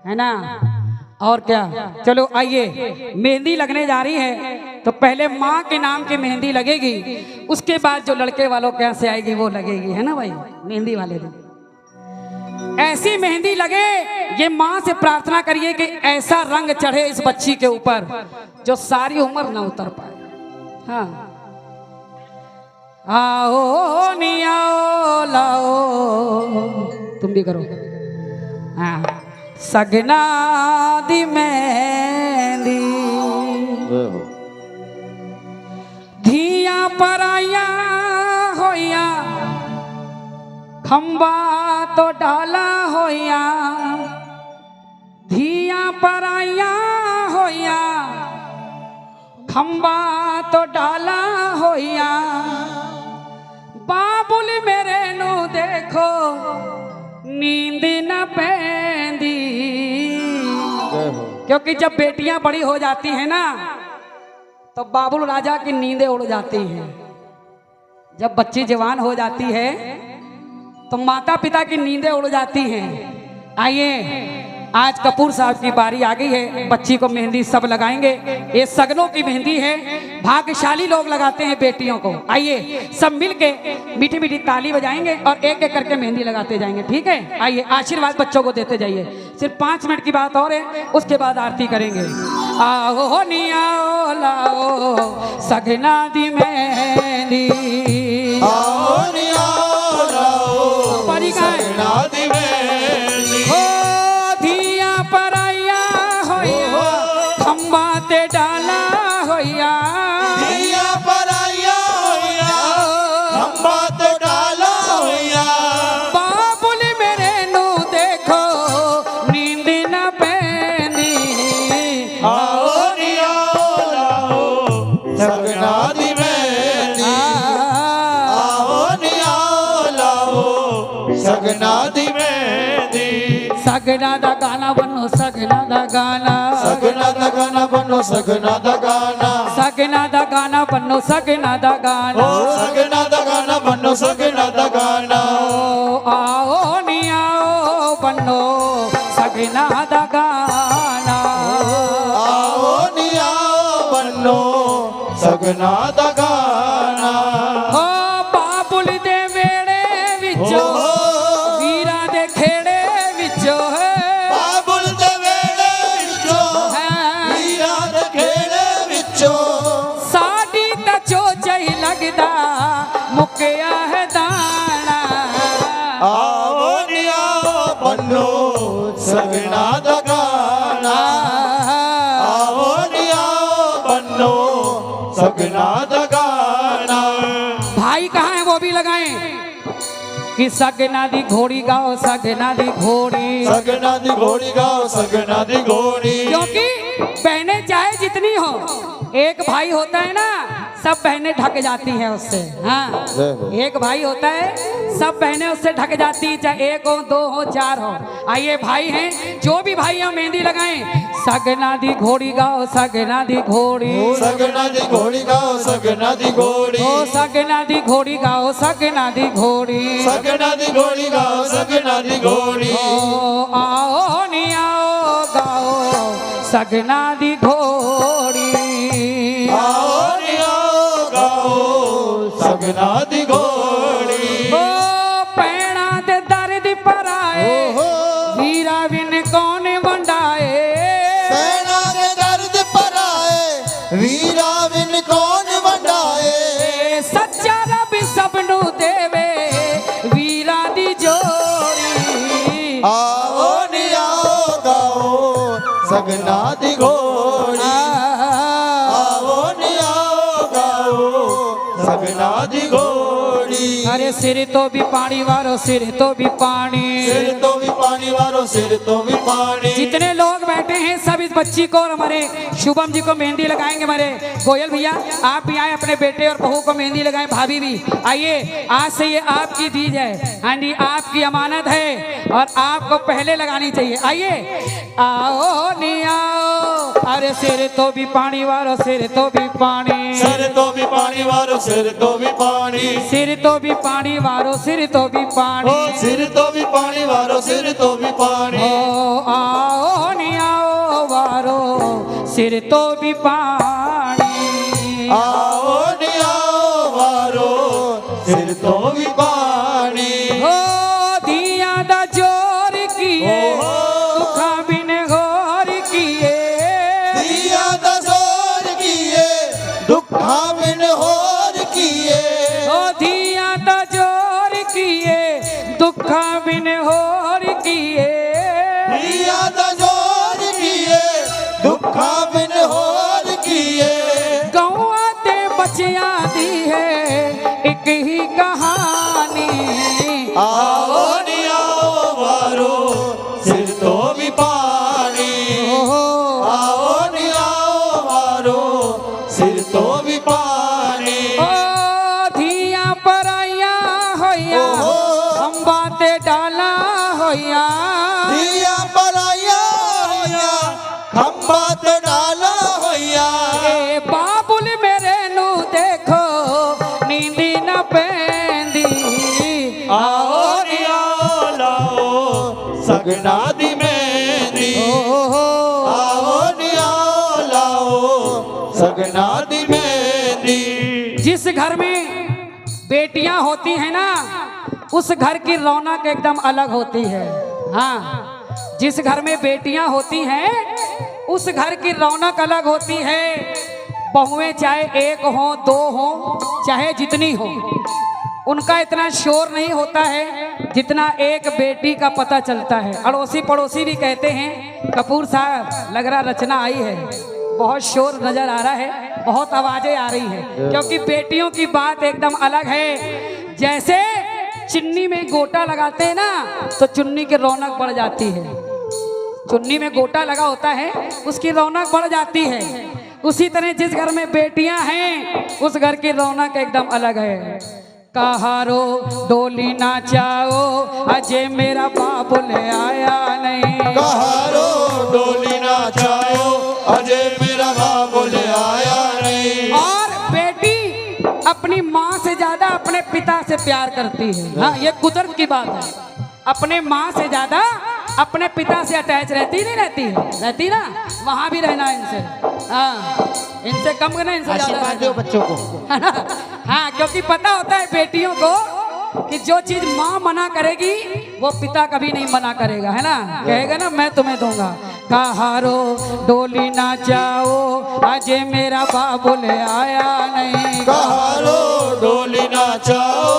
है ना। और क्या, चलो आइए मेहंदी लगने जा रही है तो पहले माँ के नाम की मेहंदी लगेगी, उसके बाद जो लड़के वालों के यहाँ से आएगी वो लगेगी, है ना भाई। मेहंदी वाले दिन ऐसी मेहंदी लगे, ये माँ से प्रार्थना करिए कि ऐसा रंग चढ़े इस बच्ची के ऊपर जो सारी उम्र ना उतर पाए। हाँ, आओ नी आओ लाओ, तुम भी करो। हाँ, सगना दी मेहंदी धिया पराया होया, खंबा तो डाला होया, धिया पराया होया, खंबा तो डाला होया, बाबुल मेरे नू देखो नींद न पैंदी। क्योंकि जब बेटियां बड़ी हो जाती हैं ना तो बाबुल राजा की नींदें उड़ जाती हैं। जब बच्ची जवान हो जाती है तो माता पिता की नींदें उड़ जाती हैं। आइए आज कपूर साहब की बारी आ गई है, बच्ची को मेहंदी सब लगाएंगे। ये सगनों की मेहंदी है, भाग्यशाली लोग लगाते हैं बेटियों को। आइए सब मिलके मीठी मीठी ताली बजाएंगे और एक एक करके मेहंदी लगाते जाएंगे, ठीक है। आइए आशीर्वाद बच्चों को देते जाइए। सिर्फ 5 मिनट की बात और है, उसके बाद आरती करेंगे। आओ नी आओ लाओ सगना दी मेहंदी, आओ नी आओ लाओ सगना दी मेहंदी, धिया पराया होया, खंबा ते डाला होया, धिया पराया होया, खंबा ते डाला होया, बाबुल मेरे नू देखो नींद न पैंदी। आओ नी आओ लाओ सगना दी मेहंदी, आओ नी आओ लाओ सगना दी मेहंदी। सगना दा गाना बनो, सगना दा गाना, सगना दा गाना बनो, सगना दा गाना, सगना दा गाना बनो, सगना दा गाना, सगना दा गाना बनो, सगना दा गाना, आओ नी आओ बनो सगना दा गाना, आओ नी आओ बनो सगना दा गाना। हो बाबुल दे वेड़े विचो वीरा दे खेड़े विचो, बाबुल दे वेड़े विचो वीरा दे खेड़े विचो, साडी ता चोच ही लगदा मुकिया है दाना। आओ नी आओ बनो सगना दा गाना, आओ नी आओ बनो सगना दा गाना। भाई कहाँ है वो भी लगाएं कि सगना दी घोड़ी गाओ, सगना दी घोड़ी, सगना दी घोड़ी गाओ, सगना दी घोड़ी, क्योंकि बहनें चाहे जितनी हो, एक भाई होता है ना सब बहनें ढक जाती हैं उससे। हाँ, एक भाई होता है सब बहनें उससे ढक जाती, चाहे 1 हो 2 हो 4 हो। आइए भाई हैं, जो भी भाई हैं मेहंदी लगाएं। सगना दी घोड़ी गाओ, सगना दी घोड़ी, सगना दी घोड़ी गाओ, सगना दी घोड़ी, ओ सगना दी घोड़ी गाओ, सगना दी घोड़ी, सगना दी घोड़ी गाओ, सगना दी घोड़ी, ओ आओ नी आओ गाओ सगना दी घोड़ी, आओ नी आओ गाओ सगना दी घोड़ी, ओ पैणा दे दर्द पर आए वीरा बिन कौन वंडाए, पैणा दे दर्द पर आए वीरा बिन कौन वंडाए, सच्चा रब सबनू देवे वीरा दी जोड़ी। आओ नी आओ गाओ सगना दी घोड़ी, आओ नी आओ गाओ सगना दी घोड़ी। अरे सिर तो भी पानी वारो, सिर तो भी पानी, सिर तो भी पानी वारो, सिर तो भी पानी। जितने लोग बैठे हैं सब इस बच्ची को और हमारे शुभम जी को मेहंदी लगाएंगे। हमारे गोयल भैया आप भी आए, अपने बेटे और बहू को मेहंदी लगाएं। भाभी भी आइए, आज से ये आपकी चीज है। हाँ जी, आपकी अमानत है और आपको पहले लगानी चाहिए। आइए आओ नी आओ, अरे सिर तो भी पानी वारो, सिर तो भी पानी, सिर तो भी पानी वारो, सिर तो भी पानी, सिर तो भी पानी वारो, सिर तो भी पानी, सिर तो भी पानी वारो, सिर तो भी पानी। ओ आओ सिर तो भी पानी। आओ नी आओ वारो सिर तो भी पानी। हो दिया दा जोर किए दुखा बिन होर किए। दिया दसोर किए दुखा बिन होर किए। हो दिया दा जोर किए दुखा बिन होर किए। दिया दसोर किए दुखा बिन होर किए। गौआ ते बचिया दी है एक ही कहानी। आओ नी आओ वारो सिर तो भी पानी। आओ नी आओ वारो सिर तो भी पानी। ओ धिया पराया होया हम बाते डाला होया। दिया पराया होया खंबा तो डाला होया। ए बाबुल मेरे नु देखो नींदी न पेंदी। आओ नी आओ लाओ सगना दी मेहंदी। आओ नी आओ लाओ सगना दी मेहंदी। जिस घर में बेटियां होती हैं ना उस घर की रौनक एकदम अलग होती है। हाँ, जिस घर में बेटियां होती हैं उस घर की रौनक अलग होती है। बहुएं चाहे एक हो दो हो चाहे जितनी हो उनका इतना शोर नहीं होता है जितना एक बेटी का पता चलता है। अड़ोसी पड़ोसी भी कहते हैं कपूर साहब लग रहा रचना आई है, बहुत शोर नजर आ रहा है, बहुत आवाजें आ रही है। क्योंकि बेटियों की बात एकदम अलग है। जैसे चुन्नी में गोटा लगाते हैं ना तो चुन्नी की रौनक बढ़ जाती है। चुन्नी में गोटा लगा होता है उसकी रौनक बढ़ जाती है। उसी तरह जिस घर में बेटियां हैं उस घर की रौनक एकदम अलग है। कहारो डोली नाचाओ अजय मेरा बाबुल आया नहीं। कहारो डोली नाचाओ अजय मेरा बाबुल आया नहीं। और बेटी अपनी माँ से ज्यादा अपने पिता से प्यार करती है। हाँ, ये कुदरत की बात है। अपने माँ से ज्यादा अपने पिता से अटैच रहती नहीं रहती है? रहती ना, वहां भी रहना इनसे। हाँ, इनसे कम करना, इनसे ज्यादा आशीर्वाद दो बच्चों को। है ना? हाँ, क्योंकि पता होता है बेटियों को कि जो चीज माँ मना करेगी वो पिता कभी नहीं मना करेगा, है ना? कहेगा ना मैं तुम्हें दूंगा। कहारो डोली नाचाओ अजय मेरा बाबुल आया नहीं। कहारो डोली नाचाओ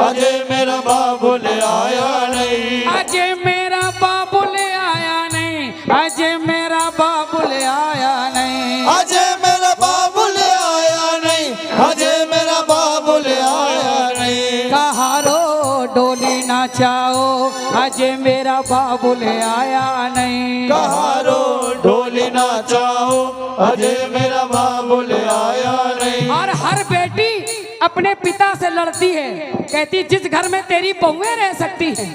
अजय मेरा बाबुल आया नहीं। अजय मेरा बाबुल आया नहीं। अजय मेरा बाबुल आया नहीं। अजय मेरा बाबुल आया नहीं। अजय मेरा बाबुल आया नहीं। कहारो डोली नाचाओ अजय मेरा बाबुल आया नहीं। कहारो डोली नाचाओ अजय मेरा बाबुल आया नहीं। और हर बेटी अपने पिता से लड़ती है, कहती जिस घर में तेरी बहुएं रह सकती हैं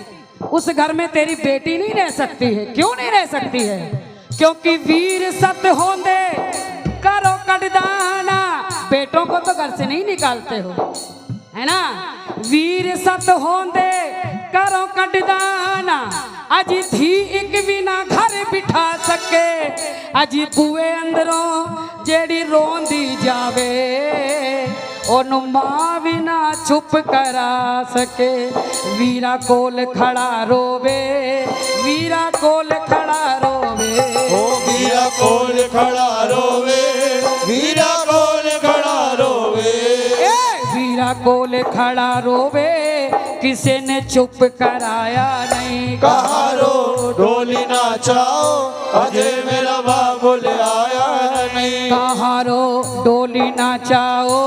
उस घर में तेरी बेटी नहीं रह सकती है। क्यों नहीं रह सकती है? क्योंकि वीर सत होंदे करो कटदाना। बेटों को तो घर से नहीं निकालते हो, है ना? वीर सत होंदे करो कटदाना। अजी थी एक बिना घर बिठा सके। अजी बुए अंदरों जेड़ी रोंदी जावे ओनु मां भी ना चुप करा सके। वीरा कोल खड़ा रोवे। वीरा कोल खड़ा रोवे। ओ वीरा कोल खड़ा रोवे। वीरा कोल खड़ा रोवे। वीरा कोल खड़ा रोवे किसी ने चुप कराया नहीं। कहारो डोली नाचाओ अजय मेरा बाबुल आया नहीं। कहारो डोली नाचाओ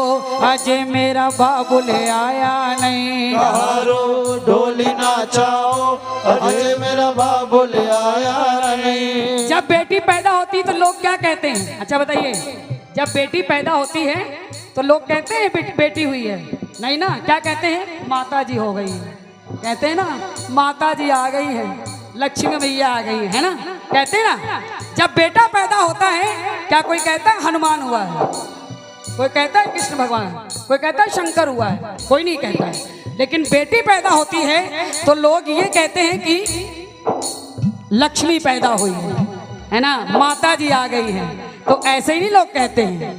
अजय मेरा बाबुल आया नहीं। कहारो डोली नाचाओ अजय मेरा बाबुल आया नहीं। जब बेटी पैदा होती है तो लोग क्या कहते हैं? अच्छा बताइए, जब बेटी पैदा होती है तो लोग कहते हैं बेटी हुई है? नहीं ना, क्या कहते हैं? माता जी हो गई है। कहते हैं ना माता जी आ गई है, लक्ष्मी मैया आ गई है ना? कहते हैं ना। जब बेटा पैदा होता है क्या कोई कहता है हनुमान हुआ है? कोई कहता है कृष्ण भगवान, कोई कहता है शंकर हुआ है, कोई नहीं कहता है। लेकिन बेटी पैदा होती है तो लोग ये कहते हैं कि लक्ष्मी पैदा हुई है ना? माता जी आ गई है। तो ऐसे ही नहीं लोग कहते हैं,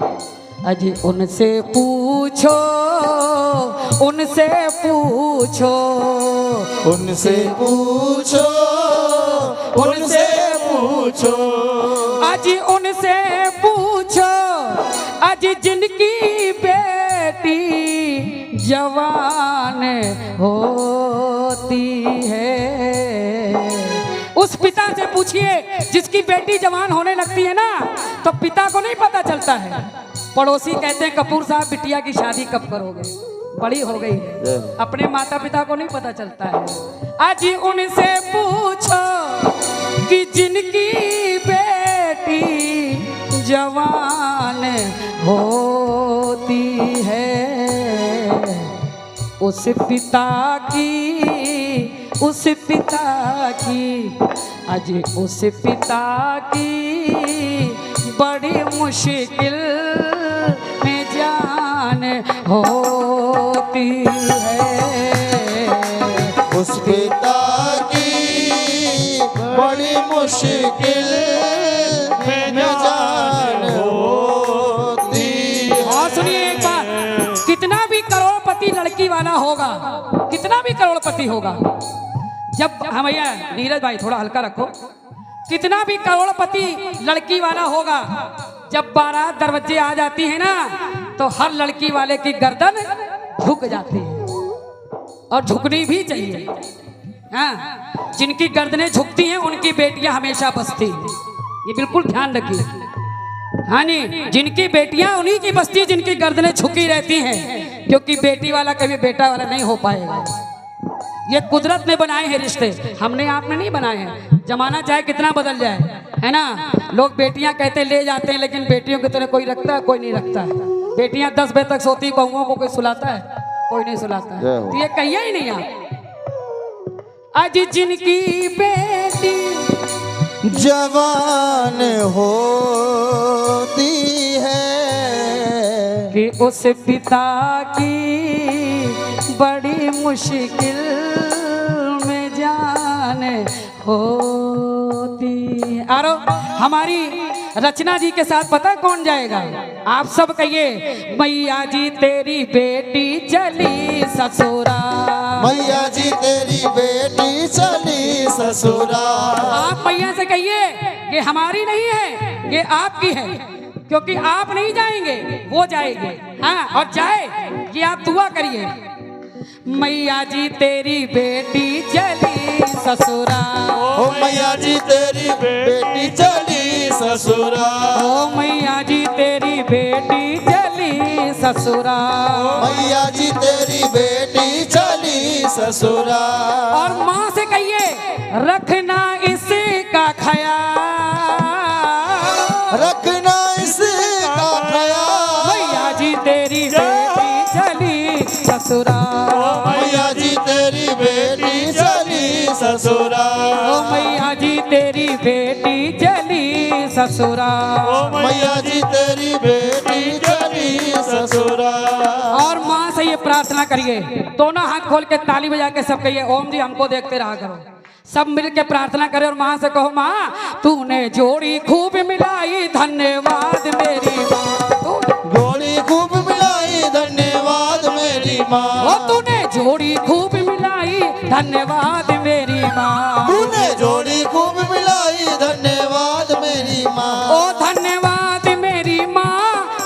अजी उनसे पूछो, उनसे पूछो, उनसे पूछो, उनसे पूछो, अजी उनसे पूछो, अजी जिनकी बेटी जवान होती है। उस पिता से पूछिए जिसकी बेटी जवान होने लगती है ना, तो पिता को नहीं पता चलता है। पड़ोसी कहते हैं कपूर साहब बिटिया की शादी कब करोगे, बड़ी हो गई है। अपने माता पिता को नहीं पता चलता है। आज उनसे पूछो कि जिनकी बेटी जवान होती है, उस पिता की, उस पिता की, अजी उस पिता की बड़ी मुश्किल में जान होती है। उस पिता की बड़ी मुश्किल में जान होती है। और सुनिए एक बात, कितना भी करोड़पति लड़की वाला होगा, कितना भी करोड़पति होगा, जब हम भैया नीरज भाई थोड़ा हल्का रखो, कितना भी करोड़पति लड़की वाला होगा, जब बारात दरवाजे आ जाती है ना, तो हर लड़की वाले की गर्दन झुक जाती है, और झुकनी भी चाहिए। हाँ, जिनकी गर्दनें झुकती हैं उनकी बेटियां हमेशा बसती हैं, ये बिल्कुल ध्यान रखिए। हाँ जी, जिनकी बेटियां उन्हीं की बसती, जिनकी गर्दनें झुकी रहती हैं, क्योंकि बेटी वाला कभी बेटा वाला नहीं हो पाएगा। ये कुदरत ने बनाए हैं रिश्ते, हमने आपने नहीं बनाए हैं। जमाना चाहे कितना बदल जाए, है ना, लोग बेटियां कहते ले जाते हैं, लेकिन बेटियों की तरह कोई रखता है, कोई नहीं रखता है। बेटियां 10 बजे तक सोती, बहुओं को कोई सुलाता है, कोई नहीं सुलाता है। तो ये कहिए ही नहीं आप। आज जिनकी बेटी जवान होती है, कि उस पिता की बड़ी मुश्किल में जान होती है। आरो हमारी रचना जी के साथ पता कौन जाएगा? आप सब कहिए, मैया जी तेरी बेटी चली ससुरा, मैया जी तेरी बेटी चली ससुरा। आप मैया से कहिए ये हमारी नहीं है, ये आपकी है, क्योंकि आप नहीं जाएंगे, वो जाएंगे। हाँ, और जाए ये आप दुआ करिए, मैया जी तेरी बेटी चली ससुरा, ओ मैया जी तेरी बेटी चली ससुरा, ओ मैया जी तेरी बेटी चली ससुरा, मैया जी तेरी बेटी चली ससुरा। और माँ से कहिए रखना इसका ख्याल, रखना इसका ख्याल, मैया जी तेरी बेटी चली ससुरा, मैया जी तेरी बेटी चली ससुरा, ओ मैया जी तेरी बेटी चली ससुरा, मैया जी तेरी बेटी चली ससुरा। और माँ से ये प्रार्थना करिए, दोनों हाथ खोल के ताली बजा के सब कहिए, ओम जी हमको देखते रहा करो। सब मिल के प्रार्थना करे और माँ से कहो, माँ तूने जोड़ी खूब मिलाई, धन्यवाद मेरी माँ, जोड़ी खूब मिलाई, धन्यवाद मेरी माँ, ओ तूने जोड़ी खूब मिलाई, धन्यवाद मेरी माँ, तूने जोड़ी खूब मिलाई, धन्यवाद मेरी माँ, ओ धन्यवाद मेरी माँ,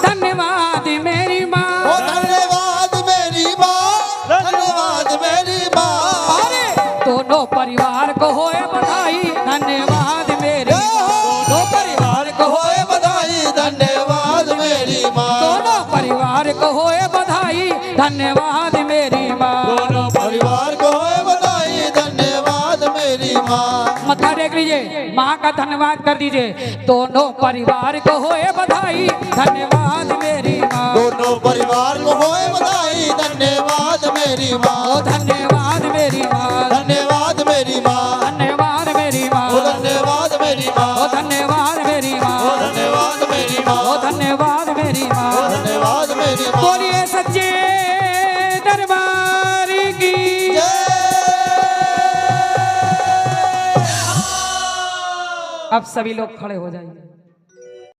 धन्यवाद मेरी माँ, ओ धन्यवाद मेरी माँ, धन्यवाद मेरी माँ। अरे दोनों परिवार को होए बधाई, धन्यवाद मेरी माँ, दोनों परिवार को होए बधाई, धन्यवाद मेरी माँ, दोनों परिवार को होए बधाई, धन्यवाद मेरी माँ, दोनों परिवार को है बधाई, धन्यवाद मेरी माँ। मत्था टेक लीजिए, माँ का धन्यवाद कर दीजिए, दोनों परिवार को होए बधाई, धन्यवाद मेरी माँ, दोनों परिवार को है बधाई, धन्यवाद मेरी माँ, ओ धन्यवाद मेरी माँ, धन्यवाद मेरी माँ, धन्यवाद मेरी माँ, ओ धन्यवाद मेरी माँ, ओ धन्यवाद मेरी ओ माँ, धन्यवाद मेरी माँ, ओ धन्यवाद मेरी ओ माँ। धन्यवाद मेरी माँ। बोलिए सच्चे दरबार की। अब सभी लोग खड़े हो जाइए।